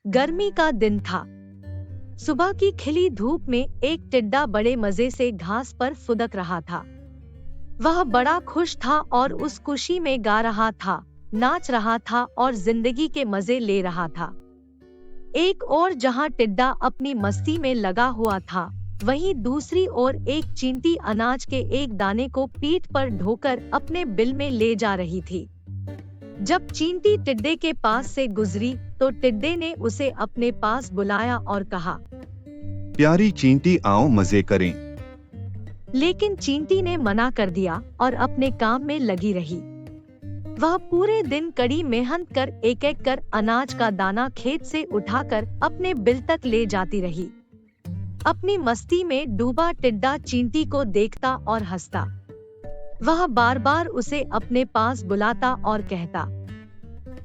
गर्मी का दिन था। सुबह की खिली धूप में एक टिड्डा बड़े मजे से घास पर फुदक रहा था। वह बड़ा खुश था और उस खुशी में गा रहा था, नाच रहा था और जिंदगी के मजे ले रहा था। एक और जहां टिड्डा अपनी मस्ती में लगा हुआ था, वहीं दूसरी ओर एक चींटी अनाज के एक दाने को पीठ पर ढोकर अपने बिल में ले जा रही थी। जब चींटी टिड्डे के पास से गुजरी तो टिड्डे ने उसे अपने पास बुलाया और कहा, प्यारी चींटी, आओ मजे करें। लेकिन चींटी ने मना कर दिया और अपने काम में लगी रही। वह पूरे दिन कड़ी मेहनत कर एक एक कर अनाज का दाना खेत से उठाकर अपने बिल तक ले जाती रही। अपनी मस्ती में डूबा टिड्डा चींटी को देखता और हंसता। वह बार बार उसे अपने पास बुलाता और कहता,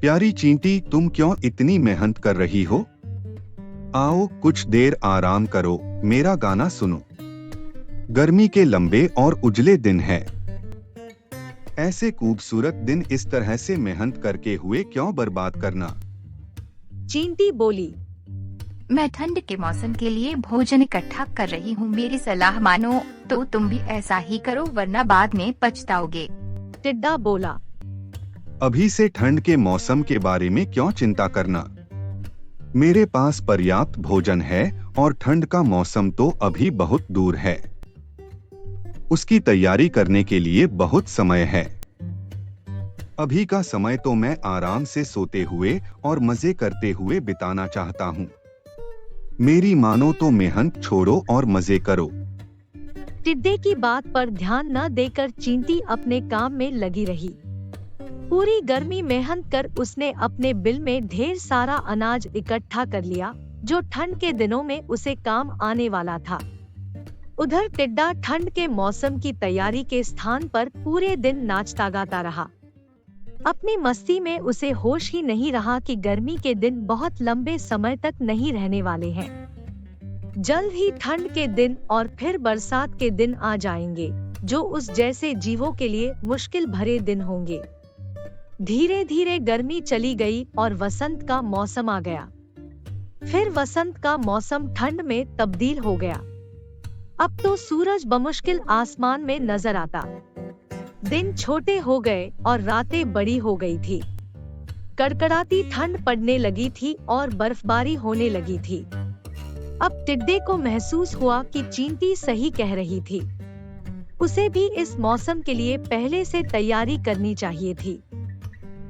प्यारी चींटी, तुम क्यों इतनी मेहनत कर रही हो? आओ कुछ देर आराम करो, मेरा गाना सुनो। गर्मी के लंबे और उजले दिन है। ऐसे खूबसूरत दिन इस तरह से मेहनत करके हुए क्यों बर्बाद करना? चींटी बोली, मैं ठंड के मौसम के लिए भोजन इकट्ठा कर रही हूँ। मेरी सलाह मानो तो तुम भी ऐसा ही करो, वरना बाद में पछताओगे। टिड्डा बोला, अभी से ठंड के मौसम के बारे में क्यों चिंता करना? मेरे पास पर्याप्त भोजन है और ठंड का मौसम तो अभी बहुत दूर है। उसकी तैयारी करने के लिए बहुत समय है। अभी का समय तो मैं आराम से सोते हुए और मजे करते हुए बिताना चाहता हूँ। मेरी मानो तो मेहनत छोड़ो और मजे करो। टिड्डे की बात पर ध्यान न देकर चींटी अपने काम में लगी रही। पूरी गर्मी मेहनत कर उसने अपने बिल में ढेर सारा अनाज इकट्ठा कर लिया, जो ठंड के दिनों में उसे काम आने वाला था। उधर टिड्डा ठंड के मौसम की तैयारी के स्थान पर पूरे दिन नाचता गाता रहा। अपनी मस्ती में उसे होश ही नहीं रहा कि गर्मी के दिन बहुत लंबे समय तक नहीं रहने वाले हैं। जल्द ही ठंड के दिन और फिर बरसात के दिन आ जाएंगे, जो उस जैसे जीवों के लिए मुश्किल भरे दिन होंगे। धीरे धीरे गर्मी चली गई और वसंत का मौसम आ गया। फिर वसंत का मौसम ठंड में तब्दील हो गया। अब तो सूरज बमुश्किल आसमान में नजर आता। दिन छोटे हो गए और रातें बड़ी हो गई थी। कड़कड़ाती ठंड पड़ने लगी थी और बर्फबारी होने लगी थी। अब टिड्डे को महसूस हुआ कि चींटी सही कह रही थी। उसे भी इस मौसम के लिए पहले से तैयारी करनी चाहिए थी।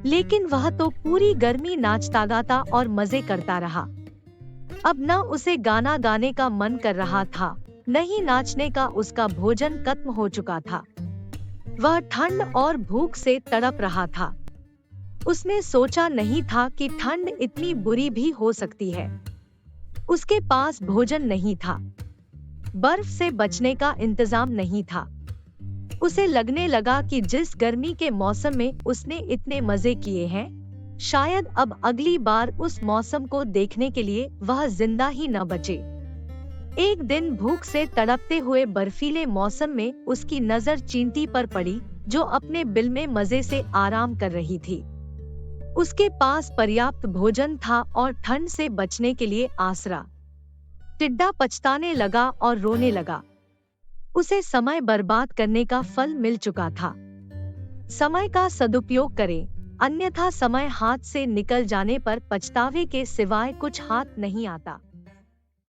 लेकिन वह तो पूरी गर्मी नाचता गाता और मजे करता रहा। अब न उसे गाना गाने का मन कर रहा था, न ही नाचने का। उसका भोजन खत्म हो चुका था। वह ठंड और भूख से तड़प रहा था। उसने सोचा नहीं था कि ठंड इतनी बुरी भी हो सकती है। उसके पास भोजन नहीं था, बर्फ से बचने का इंतजाम नहीं था। उसे लगने लगा कि जिस गर्मी के मौसम में उसने इतने मजे किए हैं, शायद अब अगली बार उस मौसम को देखने के लिए वह जिंदा ही न बचे। एक दिन भूख से तड़पते हुए बर्फीले मौसम में उसकी नजर चींटी पर पड़ी, जो अपने बिल में मजे से आराम कर रही थी। उसके पास पर्याप्त भोजन था और ठंड से बचने के लिए आसरा। टिड्डा पछताने लगा और रोने लगा। उसे समय बर्बाद करने का फल मिल चुका था। समय का सदुपयोग करें, अन्यथा समय हाथ से निकल जाने पर पछतावे के सिवाय कुछ हाथ नहीं आता।